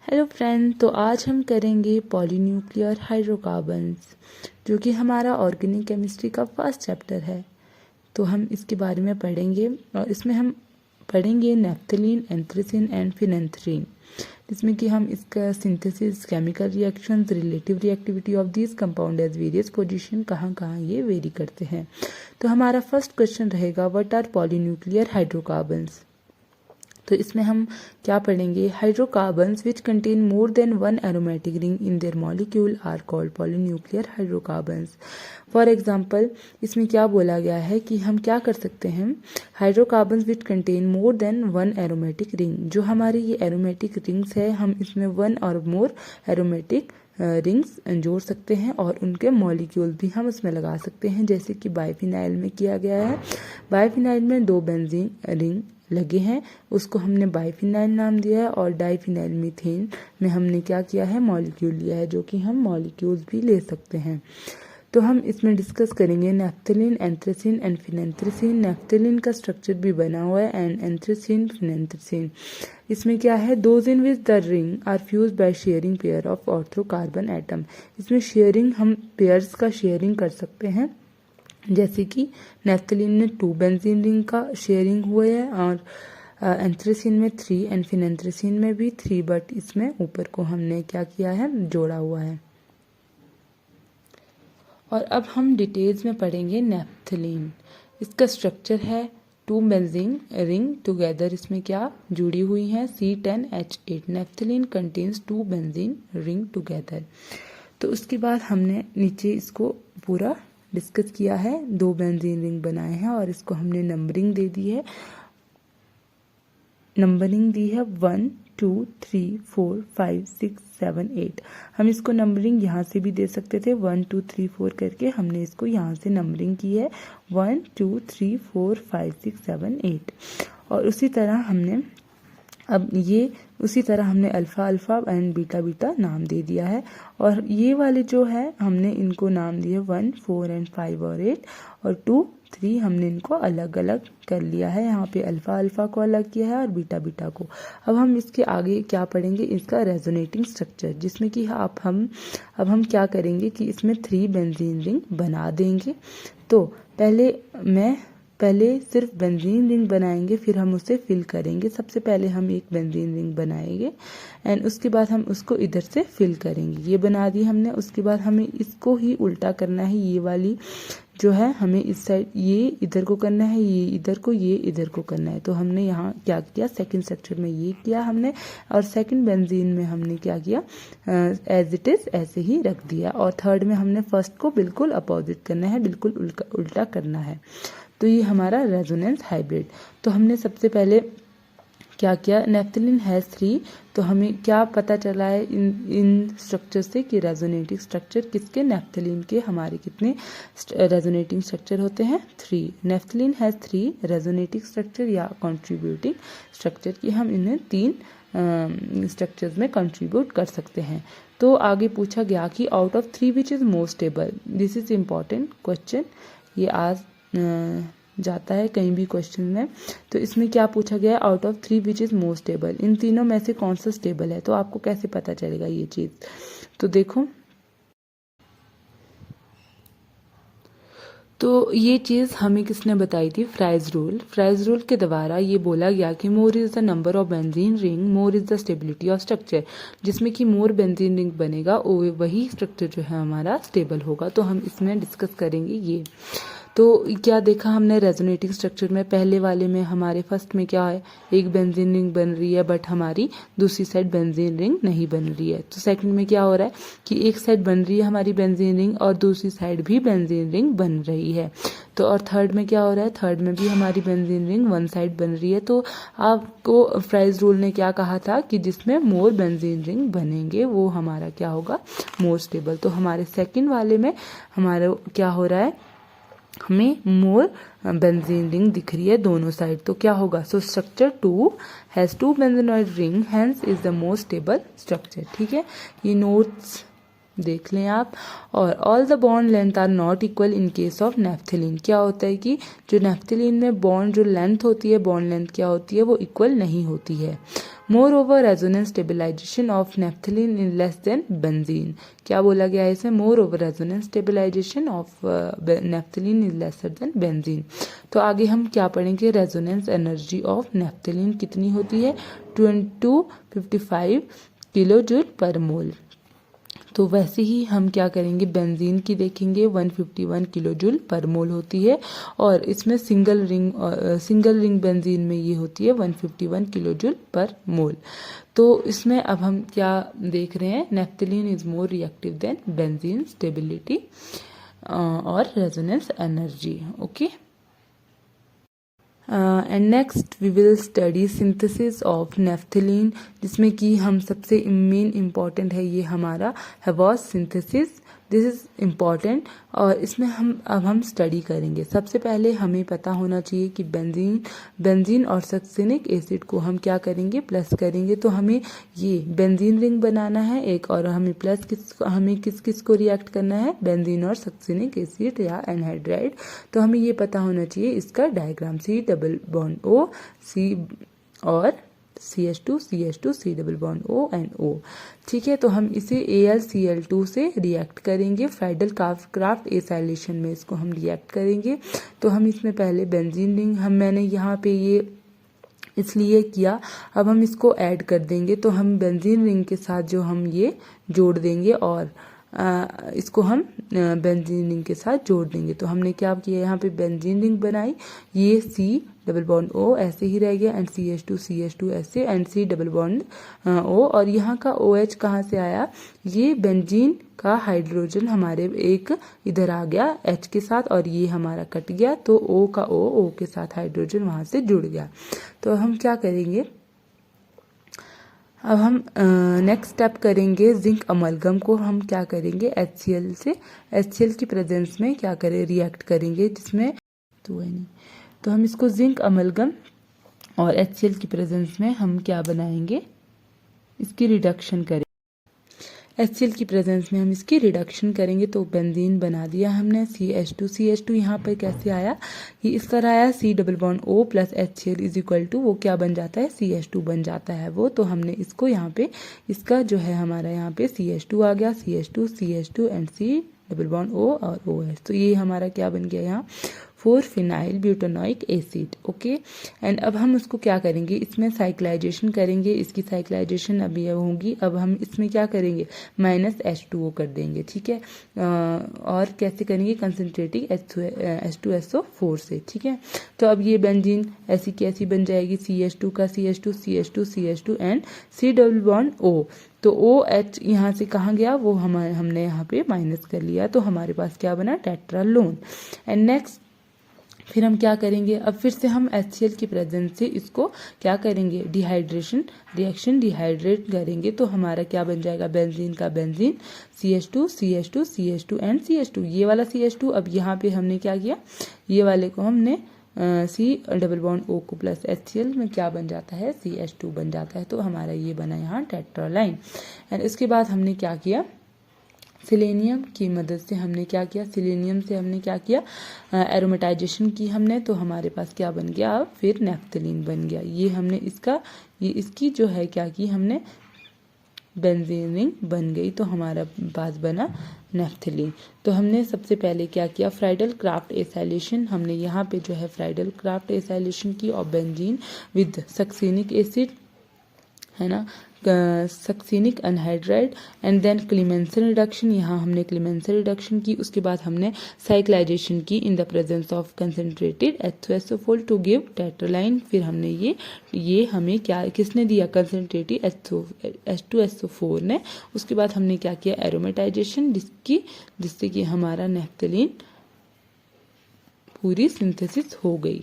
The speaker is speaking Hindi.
हेलो फ्रेंड, तो आज हम करेंगे पॉलीन्यूक्लियर हाइड्रोकार्बन्स, जो कि हमारा ऑर्गेनिक केमिस्ट्री का फर्स्ट चैप्टर है। तो हम इसके बारे में पढ़ेंगे और इसमें हम पढ़ेंगे नेफ्थलीन, एंथ्रेसिन एंड फिनेंथ्रीन, जिसमें कि हम इसका synthesis, chemical reactions, relative reactivity of this compound as various position, कहाँ कहाँ ये वेरी करते हैं। तो हमारा फर्स्ट क्वेश्चन रहेगा, व्हाट आर पॉलीन्यूक्लियर हाइड्रोकार्बन्स। तो इसमें हम क्या पढ़ेंगे, hydrocarbons which contain more than one aromatic ring in their molecule are called polynuclear hydrocarbons. For example, इसमें क्या बोला गया है कि हम क्या कर सकते हैं, hydrocarbons which contain more than one aromatic ring, जो हमारी ये एरोमेटिक रिंग्स है, हम इसमें वन और मोर एरोमेटिक रिंग्स जोड़ सकते हैं और उनके मॉलिक्यूल भी हम उसमें लगा सकते हैं, जैसे कि बाइफिनाइल में किया गया है। बाइफिनाइल में 2 बेंजीन रिंग लगे हैं, उसको हमने बाइफिनाइल नाम दिया है, और डाइफिनाइल मीथेन में हमने क्या किया है, मॉलिक्यूल लिया है, जो कि हम मॉलिक्यूल्स भी ले सकते हैं। तो हम इसमें डिस्कस करेंगे नेफ्थलीन, एंथ्रेसिन एंड फिनेंथ्रेसिन। नेफ्थलीन का स्ट्रक्चर भी बना हुआ है, एंड एंथ्रेसिन, फिनेंथ्रेसिन। इसमें क्या है, those in which the ring are fuse by sharing pair of ortho carbon atom. इसमें शेयरिंग, हम पेयर्स का शेयरिंग कर सकते हैं, जैसे कि नेफ्थलीन में 2 बेंजीन रिंग का शेयरिंग हुए है, और एंथ्रेसिन में 3 एंड फिनेंथ्रेसिन में भी 3, बट इसमें ऊपर को हमने क्या किया है, जोड़ा हुआ है। और अब हम डिटेल्स में पढ़ेंगे नेफ्थलीन। इसका स्ट्रक्चर है 2 बेंजीन रिंग टुगेदर, इसमें क्या जुड़ी हुई है, C10H8। Naphthalene contains 2 benzene ring together. तो उसके बाद हमने नीचे इसको पूरा डिस्कस किया है, 2 बेंजीन रिंग बनाए हैं और इसको हमने नंबरिंग दे दी है, नंबरिंग दी है 1 2 3 4 5 6 7 8। हम इसको नंबरिंग यहाँ से भी दे सकते थे, 1 2 3 4 करके हमने इसको यहाँ से नंबरिंग की है 1 2 3 4 5 6 7 8। और उसी तरह हमने alpha alpha and beta beta नाम दे दिया है, और ये वाले जो है हमने इनको नाम दिए 1 4 एंड 5 और 8, और 2 3 हमने इनको अलग अलग कर लिया है। यहाँ पे अल्फ़ा अल्फ़ा को अलग किया है और बीटा बीटा को। अब हम इसके आगे क्या पढ़ेंगे, इसका रेजोनेटिंग स्ट्रक्चर, जिसमें कि अब हम क्या करेंगे कि इसमें 3 बेंजीन रिंग बना देंगे। तो पहले सिर्फ बेंजीन रिंग बनाएंगे, फिर हम उसे फिल करेंगे। सबसे पहले हम एक बेंजीन रिंग बनाएंगे एंड उसके बाद हम उसको इधर से फिल करेंगे। ये बना दी हमने। उसके बाद हमें इसको ही उल्टा करना है, ये वाली जो है हमें इस साइड ये इधर को करना है, ये इधर को, ये इधर को करना है। तो हमने यहाँ क्या किया, सेकंड स्ट्रक्चर में ये किया हमने, और सेकंड बेंजीन में हमने क्या किया, एज इट इज ऐसे ही रख दिया। और थर्ड में हमने फर्स्ट को बिल्कुल अपोजिट करना है, बिल्कुल उल्टा करना है। तो ये हमारा रेजोनेंस हाइब्रिड। तो हमने सबसे पहले क्या किया, नेफ्थलीन हैज़ 3। तो हमें क्या पता चला है इन स्ट्रक्चर से कि रेजोनेटिंग स्ट्रक्चर किसके, नेफ्थलीन के हमारे कितने रेजोनेटिंग स्ट्रक्चर होते हैं, 3। नेफ्थलीन हैज़ 3 रेजोनेटिंग स्ट्रक्चर या कंट्रीब्यूटिंग स्ट्रक्चर, की हम इन्हें 3 स्ट्रक्चर्स में कंट्रीब्यूट कर सकते हैं। तो आगे पूछा गया कि out of 3 which is more stable. This is important question, ये आज जाता है कहीं भी क्वेश्चन में। तो इसमें क्या पूछा गया है, out of 3 which is more stable, इन तीनों में से कौन सा स्टेबल है। तो आपको कैसे पता चलेगा ये चीज, तो देखो, तो ये चीज़ हमें किसने बताई थी, फ्राइज रूल। फ्राइज रूल के द्वारा ये बोला गया कि मोर is the number of benzene ring, more is the stability of structure, जिसमें कि मोर बेंजीन रिंग बनेगा वही स्ट्रक्चर जो है हमारा स्टेबल होगा। तो हम इसमें डिस्कस करेंगे ये। तो क्या देखा हमने, रेजोनेटिंग स्ट्रक्चर में पहले वाले में हमारे फर्स्ट में क्या है, एक बेंजीन रिंग बन रही है, बट हमारी दूसरी साइड बेंजीन रिंग नहीं बन रही है। तो सेकंड में क्या हो रहा है कि एक साइड बन रही है हमारी बेंजीन रिंग और दूसरी साइड भी बेंजीन रिंग बन रही है। तो और थर्ड में क्या हो रहा है, थर्ड में भी हमारी बेंजीन रिंग वन साइड बन रही है। तो आपको फ्राइज रूल ने क्या कहा था कि जिसमें मोर बेंजीन रिंग बनेंगे वो हमारा क्या होगा, मोर स्टेबल। तो हमारे सेकंड वाले में हमारा क्या हो रहा है, हमें मोर बेंजीन रिंग दिख रही है दोनों साइड। तो क्या होगा, so structure 2 has 2 benzenoid ring, hence is the more stable structure. ठीक है, ये नोट्स देख लें आप। और all the bond length are not equal in case of naphthalene. क्या होता है कि जो नेफ्थलीन में बॉन्ड जो लेंथ होती है, बॉन्ड लेंथ क्या होती है, वो इक्वल नहीं होती है। More over resonance stabilisation of naphthalene in less than benzene. क्या बोला गया है इसमें? More over resonance stabilisation of naphthalene is lesser than benzene. तो आगे हम क्या पढ़ेंगे? रेजोनेंस एनर्जी ऑफ नेफ्थलीन कितनी होती है? 255 किलो जूल पर मोल। तो वैसे ही हम क्या करेंगे? बेंजीन की देखेंगे, 151 किलो जूल पर मोल होती है, और इसमें सिंगल रिंग बेंजीन में ये होती है 151 किलो जूल पर मोल। तो इसमें अब हम क्या देख रहे हैं? Naphthalene is more reactive than benzene, stability और resonance energy. Okay, and next we will study synthesis of naphthalene, जिसमें कि हम सबसे मेन इम्पॉर्टेंट है ये हमारा हैवॉस सिंथेसिस। दिस इज़ इम्पॉर्टेंट, और इसमें हम स्टडी करेंगे। सबसे पहले हमें पता होना चाहिए कि बेंजीन और सक्सिनिक एसिड को हम क्या करेंगे? प्लस करेंगे। तो हमें ये बेंजीन रिंग बनाना है एक, और हमें किस किस को रिएक्ट करना है? बेंजीन और सक्सिनिक एसिड या एनहाइड्राइड। तो हमें ये पता होना चाहिए इसका diagram, C double bond O C और CH2 CH2 C double bond O and O। ठीक है, तो हम इसे AlCl2 से रिएक्ट करेंगे। फ्राइडल क्राफ्ट एसाइलेशन में इसको हम रिएक्ट करेंगे। तो हम इसमें पहले बेंजीन रिंग मैंने यहाँ पे ये इसलिए किया। अब हम इसको ऐड कर देंगे। तो हम बेंजीन रिंग के साथ जो हम ये जोड़ देंगे, और इसको हम बेंजीन रिंग के साथ जोड़ देंगे। तो हमने क्या किया? यहाँ पे बेंजीन रिंग बनाई, ये C डबल बॉन्ड O ऐसे ही रह गया, एंड CH2 ऐसे, and C double bond O, और यहाँ का OH कहाँ से आया? ये बेंजीन का हाइड्रोजन हमारे एक इधर आ गया H के साथ, और ये हमारा कट गया, तो O का O के साथ हाइड्रोजन वहाँ से जुड़ गया। तो हम क्या करेंगे? अब हम नेक्स्ट स्टेप करेंगे, जिंक अमलगम को हम क्या करेंगे? HCl से, HCl की प्रेजेंस में क्या करें? रिएक्ट करेंगे, जिसमें तो हम इसको जिंक अमलगम और HCl की प्रेजेंस में हम क्या बनाएंगे? इसकी रिडक्शन करेंगे। HCl की प्रेजेंस में हम इसकी रिडक्शन करेंगे। तो बेंजीन बना दिया हमने, CH2 यहाँ पर कैसे आया? ये इस तरह आया, C double bond O plus HCl is equal to वो क्या बन जाता है? CH2 बन जाता है वो। तो हमने इसको यहाँ पे, इसका जो है हमारा यहाँ पे CH2 आ गया, CH2 and C double bond O और OH। तो ये हमारा क्या बन गया यहाँ? 4-फिनाइल ब्यूटानोइक एसिड। ओके, एंड अब हम उसको क्या करेंगे? इसमें साइक्लाइजेशन करेंगे। इसकी साइक्लाइजेशन अभी होगी। अब हम इसमें क्या करेंगे? -H2O कर देंगे। ठीक है, और कैसे करेंगे? कंसनट्रेटिंग H2SO4 से। ठीक है, तो अब ये बेंजीन ऐसी की ऐसी बन जाएगी, CH2 का CH2 and C double bond O। तो OH यहाँ से कहाँ गया? वो हमने यहाँ पे माइनस कर लिया। तो हमारे पास क्या बना? टेट्रालोन। एंड नेक्स्ट फिर हम क्या करेंगे? अब फिर से हम HCl की प्रेजेंस से इसको क्या करेंगे? रिएक्शन डिहाइड्रेट करेंगे। तो हमारा क्या बन जाएगा? बेंजीन का बेंजीन, CH2 एंड CH2। ये वाला CH2, अब यहाँ पे हमने क्या किया? ये वाले को हमने C डबल बॉन्ड O को प्लस HCl में क्या बन जाता है? CH2 बन जाता है। तो हमारा ये बना यहाँ टेट्रालाइन। एंड इसके बाद हमने क्या किया? सिलेनियम की मदद से हमने क्या किया? सिलेनियम से हमने क्या किया? एरोमेटाइजेशन की हमने। तो हमारे पास क्या बन गया? फिर नेफ्थलीन बन गया। ये हमने इसकी जो है क्या की? हमने बेंजीन रिंग बन गई। तो हमारा पास बना नेफ्थलीन। तो हमने सबसे पहले क्या किया? Friedl Crafts acylation. हमने यहाँ पे जो है फ्राइडल क्राफ्ट एसाइलेशन की, और बेंजीन विद सक्सिनिक एसिड, है ना, succinic anhydride, and then Clemmensen reduction. यहाँ हमने क्लीमेंसन रिडक्शन की। उसके बाद हमने साइक्लाइजेशन की in the presence of concentrated H2SO4 to give tetralin. फिर हमने ये हमें क्या किसने दिया? कंसनट्रेटेड H2SO4 ने। उसके बाद हमने क्या किया? एरोमेटाइजेशन, जिससे कि हमारा नेफ्थलीन पूरी सिंथेसिस हो गई।